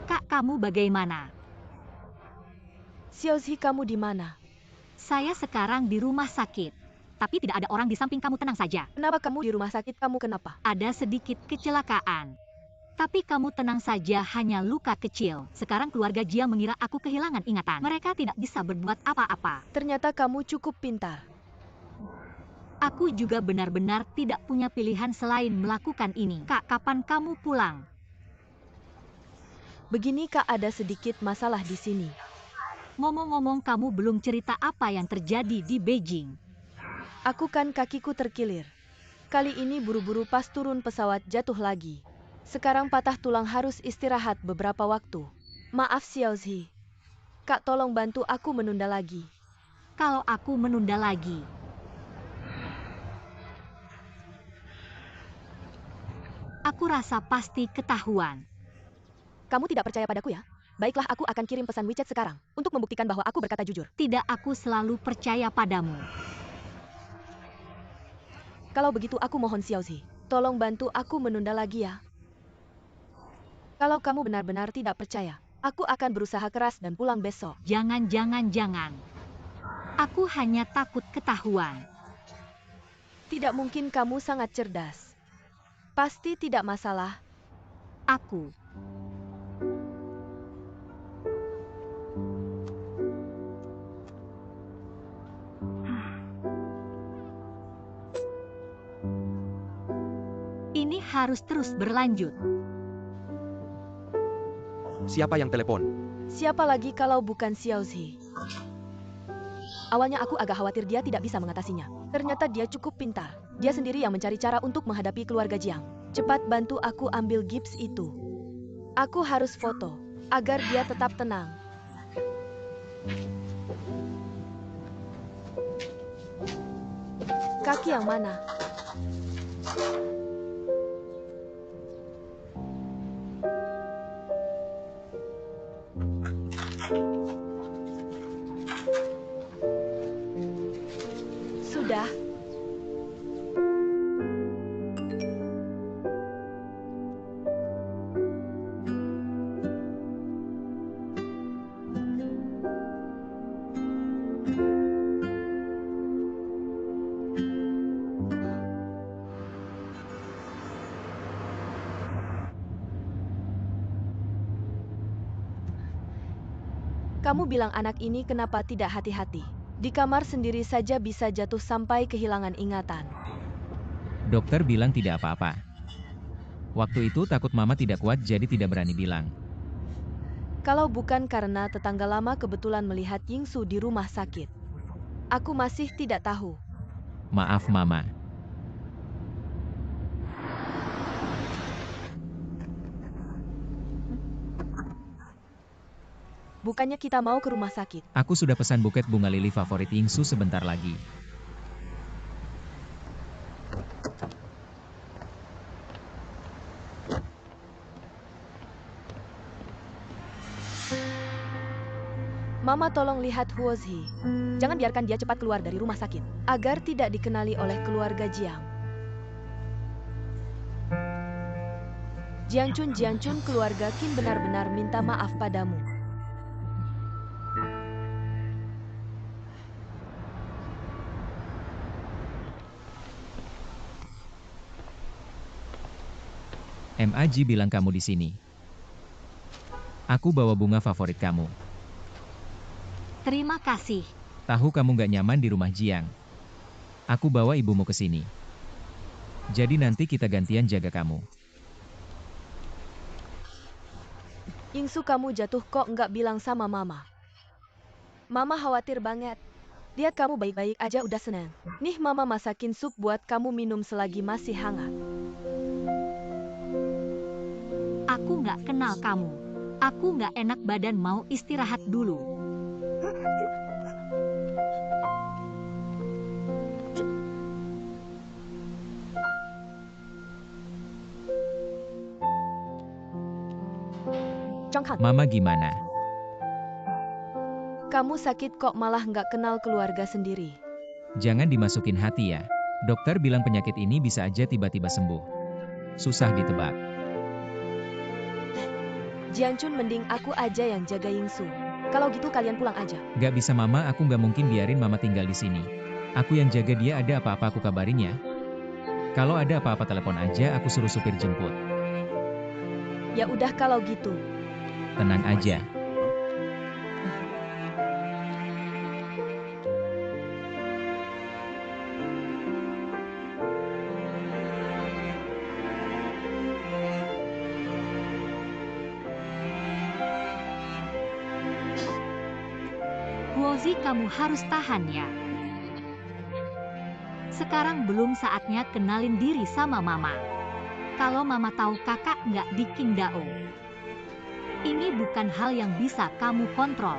Kak, kamu bagaimana? Xiaozi, kamu di mana? Saya sekarang di rumah sakit. Tapi tidak ada orang di samping kamu, tenang saja. Kenapa kamu di rumah sakit? Kamu kenapa? Ada sedikit kecelakaan. Tapi kamu tenang saja, hanya luka kecil. Sekarang keluarga Jiang mengira aku kehilangan ingatan. Mereka tidak bisa berbuat apa-apa. Ternyata kamu cukup pintar. Aku juga benar-benar tidak punya pilihan selain melakukan ini. Kak, kapan kamu pulang? Begini Kak, ada sedikit masalah di sini. Ngomong-ngomong, kamu belum cerita apa yang terjadi di Beijing. Aku kan kakiku terkilir. Kali ini buru-buru pas turun pesawat jatuh lagi. Sekarang patah tulang, harus istirahat beberapa waktu. Maaf Xiaozi. Kak, tolong bantu aku menunda lagi. Kalau aku menunda lagi, aku rasa pasti ketahuan. Kamu tidak percaya padaku ya? Baiklah, aku akan kirim pesan WeChat sekarang untuk membuktikan bahwa aku berkata jujur. Tidak, aku selalu percaya padamu. Kalau begitu aku mohon Xiaozi, tolong bantu aku menunda lagi ya. Kalau kamu benar-benar tidak percaya, aku akan berusaha keras dan pulang besok. Jangan. Aku hanya takut ketahuan. Tidak mungkin, kamu sangat cerdas. Pasti tidak masalah. Aku. Ini harus terus berlanjut. Siapa yang telepon? Siapa lagi kalau bukan Xiaozi? Awalnya aku agak khawatir dia tidak bisa mengatasinya. Ternyata dia cukup pintar. Dia sendiri yang mencari cara untuk menghadapi keluarga Jiang. Cepat bantu aku ambil gips itu. Aku harus foto, agar dia tetap tenang. Kaki yang mana? Sudah. Kamu bilang anak ini kenapa tidak hati-hati? Di kamar sendiri saja bisa jatuh sampai kehilangan ingatan. Dokter bilang tidak apa-apa. Waktu itu takut mama tidak kuat jadi tidak berani bilang. Kalau bukan karena tetangga lama kebetulan melihat Yingsu di rumah sakit, aku masih tidak tahu. Maaf mama. Bukannya kita mau ke rumah sakit. Aku sudah pesan buket bunga lili favorit Yingsu sebentar lagi. Mama tolong lihat Huozhi. Jangan biarkan dia cepat keluar dari rumah sakit, agar tidak dikenali oleh keluarga Jiang. Jiangchun, keluarga Qin benar-benar minta maaf padamu. MAG bilang kamu di sini. Aku bawa bunga favorit kamu. Terima kasih. Tahu kamu gak nyaman di rumah Jiang. Aku bawa ibumu ke sini. Jadi nanti kita gantian jaga kamu. Yingsu, kamu jatuh kok nggak bilang sama Mama. Mama khawatir banget. Lihat kamu baik-baik aja udah senang. Nih Mama masakin sup buat kamu minum selagi masih hangat. Aku nggak kenal kamu. Aku nggak enak badan, mau istirahat dulu. Mama gimana? Kamu sakit kok malah nggak kenal keluarga sendiri. Jangan dimasukin hati ya. Dokter bilang penyakit ini bisa aja tiba-tiba sembuh. Susah ditebak. Jiangchun, mending aku aja yang jaga Yingsu. Kalau gitu kalian pulang aja. Gak bisa Mama, aku gak mungkin biarin Mama tinggal di sini. Aku yang jaga dia, ada apa-apa aku kabarin ya. Kalau ada apa-apa telepon aja, aku suruh supir jemput. Ya udah kalau gitu. Tenang aja. Huozhi, kamu harus tahan ya. Sekarang belum saatnya kenalin diri sama Mama. Kalau Mama tahu kakak nggak di Qingdao, ini bukan hal yang bisa kamu kontrol.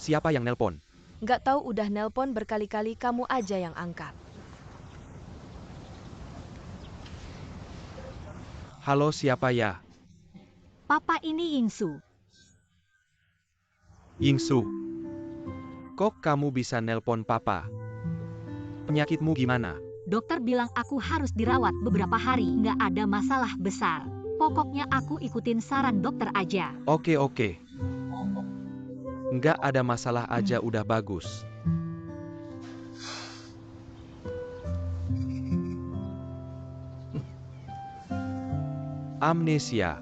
Siapa yang nelpon? Nggak tahu, udah nelpon berkali-kali, kamu aja yang angkat. Halo, siapa ya? Papa, ini Yingsu. Yingsu. Kok kamu bisa nelpon Papa? Penyakitmu gimana? Dokter bilang aku harus dirawat beberapa hari, nggak ada masalah besar. Pokoknya aku ikutin saran dokter aja. Oke. Nggak ada masalah aja udah bagus. Amnesia.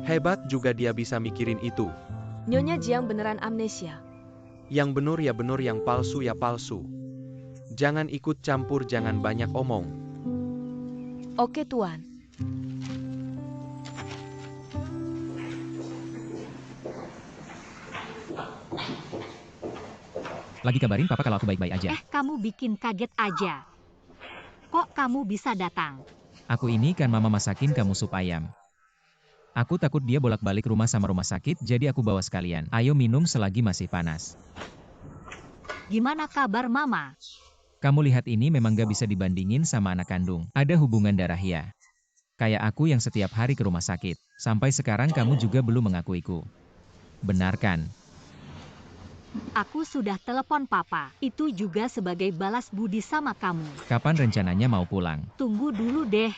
Hebat juga dia bisa mikirin itu. Nyonya Jiang beneran amnesia. Yang bener ya bener, yang palsu ya palsu. Jangan ikut campur, jangan banyak omong. Oke, Tuan. Lagi kabarin Papa kalau aku baik-baik aja. Kamu bikin kaget aja. Kok kamu bisa datang? Aku ini kan Mama masakin kamu sup ayam. Aku takut dia bolak-balik rumah sama rumah sakit, jadi aku bawa sekalian. Ayo minum selagi masih panas. Gimana kabar Mama? Kamu lihat ini memang gak bisa dibandingin sama anak kandung. Ada hubungan darah ya. Kayak aku yang setiap hari ke rumah sakit. Sampai sekarang kamu juga belum mengakuiku. Benar kan? Aku sudah telepon Papa. Itu juga sebagai balas budi sama kamu. Kapan rencananya mau pulang? Tunggu dulu deh.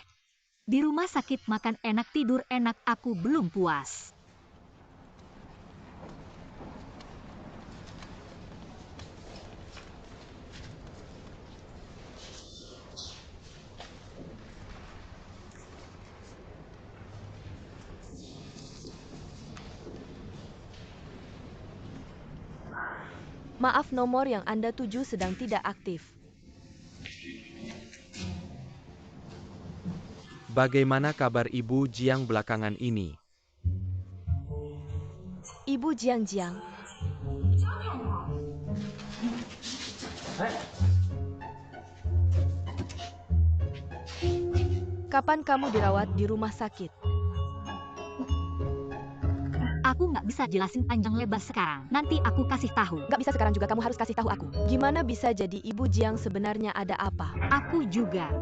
Di rumah sakit makan enak, tidur enak, aku belum puas. Maaf, nomor yang Anda tuju sedang tidak aktif. Bagaimana kabar Ibu Jiang belakangan ini? Ibu Jiang. Kapan kamu dirawat di rumah sakit? Aku nggak bisa jelasin panjang lebar sekarang. Nanti aku kasih tahu. Gak bisa sekarang juga, kamu harus kasih tahu aku. Gimana bisa jadi Ibu Jiang sebenarnya ada apa? Aku juga.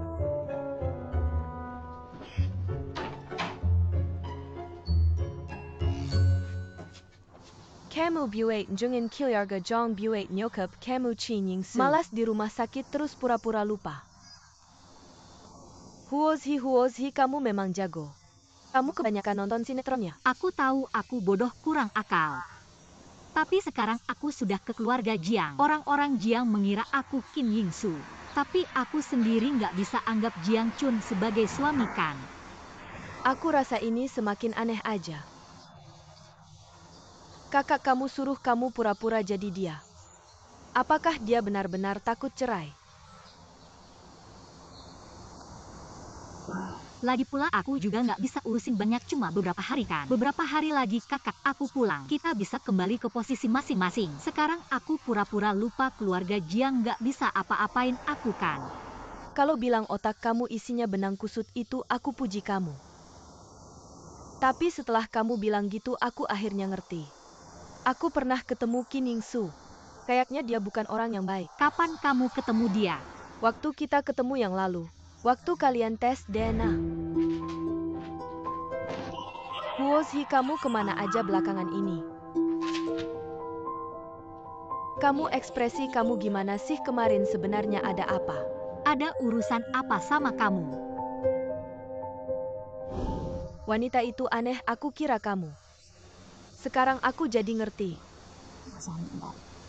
Kamu buat jungin keluarga Jong buat nyokap kamu Chinying Su. Malas di rumah sakit terus pura-pura lupa. Huozi, kamu memang jago. Kamu kebanyakan nonton sinetronnya. Aku tahu aku bodoh kurang akal. Tapi sekarang aku sudah ke keluarga Jiang. Orang-orang Jiang mengira aku Kim Ying Su. Tapi aku sendiri nggak bisa anggap Jiang Chun sebagai suami kan. Aku rasa ini semakin aneh aja. Kakak kamu suruh kamu pura-pura jadi dia. Apakah dia benar-benar takut cerai? Lagi pula aku juga nggak bisa urusin banyak, cuma beberapa hari kan. Beberapa hari lagi kakak aku pulang. Kita bisa kembali ke posisi masing-masing. Sekarang aku pura-pura lupa keluarga Jiang nggak bisa apa-apain aku kan. Kalau bilang otak kamu isinya benang kusut itu aku puji kamu. Tapi setelah kamu bilang gitu aku akhirnya ngerti. Aku pernah ketemu Kim Ying Su. Kayaknya dia bukan orang yang baik. Kapan kamu ketemu dia? Waktu kita ketemu yang lalu. Waktu kalian tes DNA. Huozi, kamu kemana aja belakangan ini? Kamu ekspresi kamu gimana sih kemarin, sebenarnya ada apa? Ada urusan apa sama kamu? Wanita itu aneh, aku kira kamu. Sekarang aku jadi ngerti.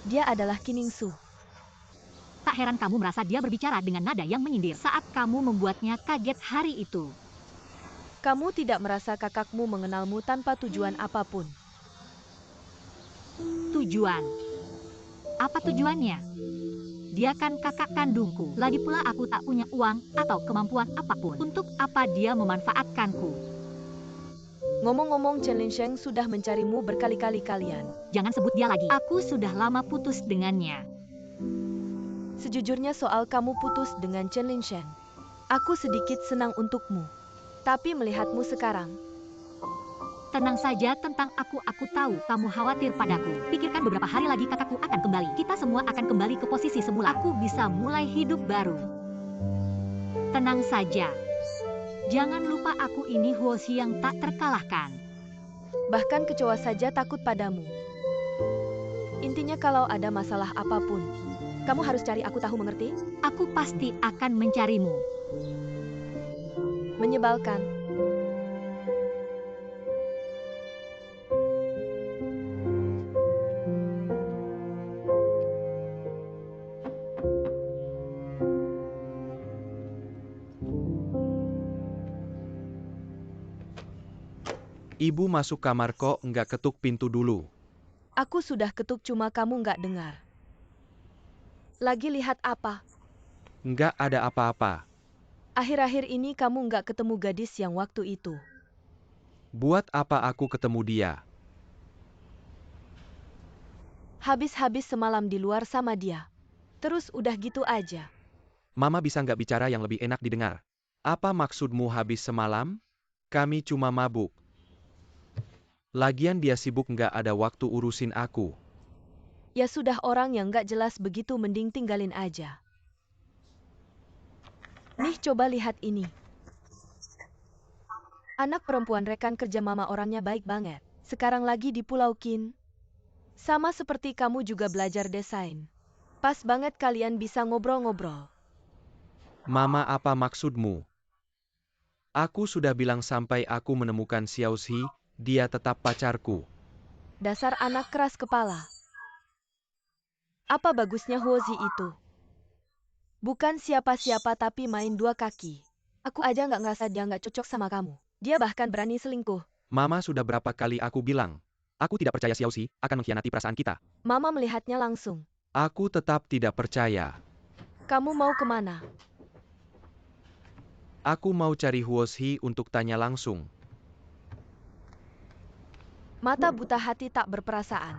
Dia adalah Kim Ying Su. Tak heran kamu merasa dia berbicara dengan nada yang menyindir saat kamu membuatnya kaget hari itu. Kamu tidak merasa kakakmu mengenalmu tanpa tujuan apapun? Tujuan? Apa tujuannya? Dia kan kakak kandungku. Lagi pula aku tak punya uang atau kemampuan apapun. Untuk apa dia memanfaatkanku? Ngomong-ngomong, Chen Linsheng sudah mencarimu berkali-kali kalian. Jangan sebut dia lagi. Aku sudah lama putus dengannya. Sejujurnya soal kamu putus dengan Chen Linsheng, aku sedikit senang untukmu. Tapi melihatmu sekarang, Tenang saja tentang aku tahu kamu khawatir padaku. Pikirkan beberapa hari lagi kakakku akan kembali. Kita semua akan kembali ke posisi semula. Aku bisa mulai hidup baru. Tenang saja. Jangan lupa aku ini Huozi yang tak terkalahkan. bahkan kecoa saja takut padamu. Intinya kalau ada masalah apapun, kamu harus cari aku, tahu mengerti? Aku pasti akan mencarimu. Menyebalkan. Ibu masuk kamar kok nggak ketuk pintu dulu. Aku sudah ketuk, cuma kamu nggak dengar. Lagi lihat apa? Nggak ada apa-apa. Akhir-akhir ini kamu nggak ketemu gadis yang waktu itu. Buat apa aku ketemu dia? Habis-habis semalam di luar sama dia. Terus udah gitu aja. Mama bisa nggak bicara yang lebih enak didengar? Apa maksudmu habis semalam? Kami cuma mabuk. Lagian dia sibuk nggak ada waktu urusin aku. Ya sudah, orang yang nggak jelas begitu mending tinggalin aja. Nih, coba lihat ini. Anak perempuan rekan kerja mama, orangnya baik banget. Sekarang lagi di Pulau Qin. Sama seperti kamu juga belajar desain. Pas banget kalian bisa ngobrol-ngobrol. Mama, apa maksudmu? Aku sudah bilang sampai aku menemukan Xiaoxi, dia tetap pacarku. Dasar anak keras kepala. Apa bagusnya Huozi itu? Bukan siapa-siapa tapi main dua kaki. Aku aja nggak ngerasa dia nggak cocok sama kamu. Dia bahkan berani selingkuh. Mama, sudah berapa kali aku bilang? Aku tidak percaya Xiaoxi akan mengkhianati perasaan kita. Mama melihatnya langsung. Aku tetap tidak percaya. Kamu mau kemana? Aku mau cari Huozi untuk tanya langsung. Mata buta, hati tak berperasaan.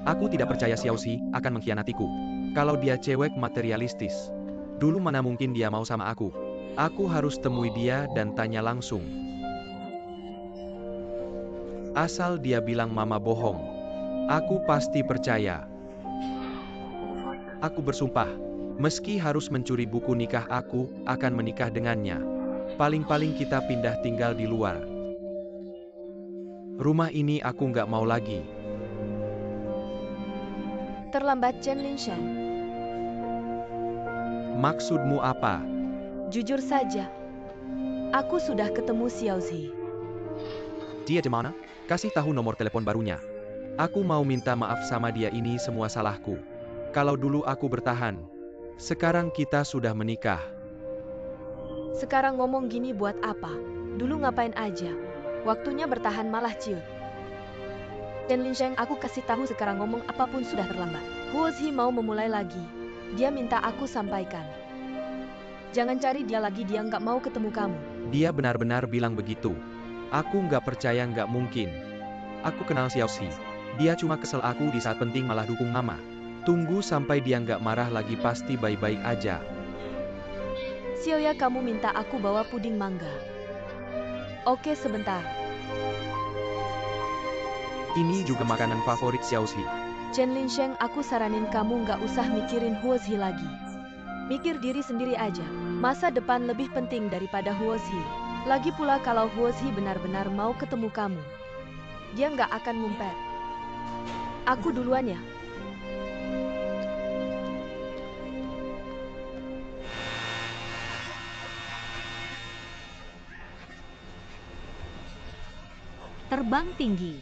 Aku tidak percaya Xiaoxi akan mengkhianatiku. Kalau dia cewek materialistis. Dulu mana mungkin dia mau sama aku. Aku harus temui dia dan tanya langsung. Asal dia bilang mama bohong, aku pasti percaya. Aku bersumpah, meski harus mencuri buku nikah aku akan menikah dengannya. Paling-paling kita pindah tinggal di luar. Rumah ini aku nggak mau lagi. Terlambat Chen Linsheng. Maksudmu apa? Jujur saja, aku sudah ketemu Xiaozi. Dia di mana? Kasih tahu nomor telepon barunya. Aku mau minta maaf sama dia, ini semua salahku. Kalau dulu aku bertahan, sekarang kita sudah menikah. Sekarang ngomong gini buat apa? Dulu ngapain aja? Waktunya bertahan malah ciut. Chen Linsheng, aku kasih tahu sekarang ngomong apapun sudah terlambat. Huozhi mau memulai lagi. Dia minta aku sampaikan. Jangan cari dia lagi, dia nggak mau ketemu kamu. Dia benar-benar bilang begitu. Aku nggak percaya, nggak mungkin. Aku kenal Xiaozi. Dia cuma kesel aku di saat penting malah dukung mama. Tunggu sampai dia nggak marah lagi, pasti baik-baik aja. Xiaoya, kamu minta aku bawa puding mangga. Oke, sebentar. Ini juga makanan favorit Xiaozi. Chen Linsheng, aku saranin kamu nggak usah mikirin Huozhi lagi. Mikir diri sendiri aja. Masa depan lebih penting daripada Huozhi. Lagi pula kalau Huozhi benar-benar mau ketemu kamu, dia nggak akan ngumpet. Aku duluan ya. Terbang tinggi.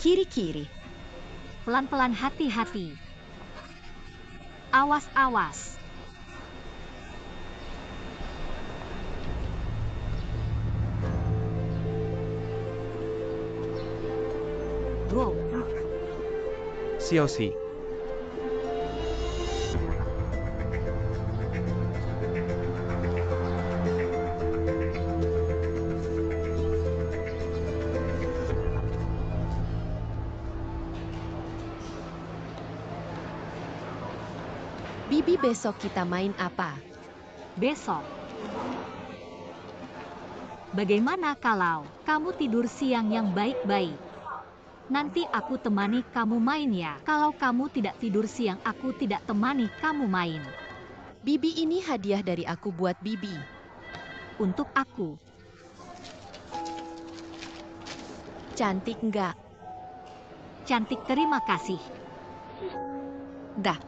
Kiri-kiri. Pelan-pelan, hati-hati. Awas-awas. Wow. Xiaozi. Bibi, besok kita main apa? Besok. Bagaimana kalau kamu tidur siang yang baik-baik? Nanti aku temani kamu main ya. Kalau kamu tidak tidur siang, aku tidak temani kamu main. Bibi, ini hadiah dari aku buat Bibi. Untuk aku. Cantik nggak? Cantik, terima kasih. Dah.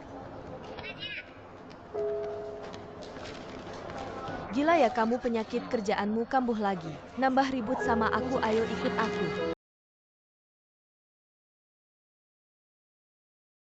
Gila ya kamu, penyakit kerjaanmu kambuh lagi. Nambah ribut sama aku, ayo ikut aku.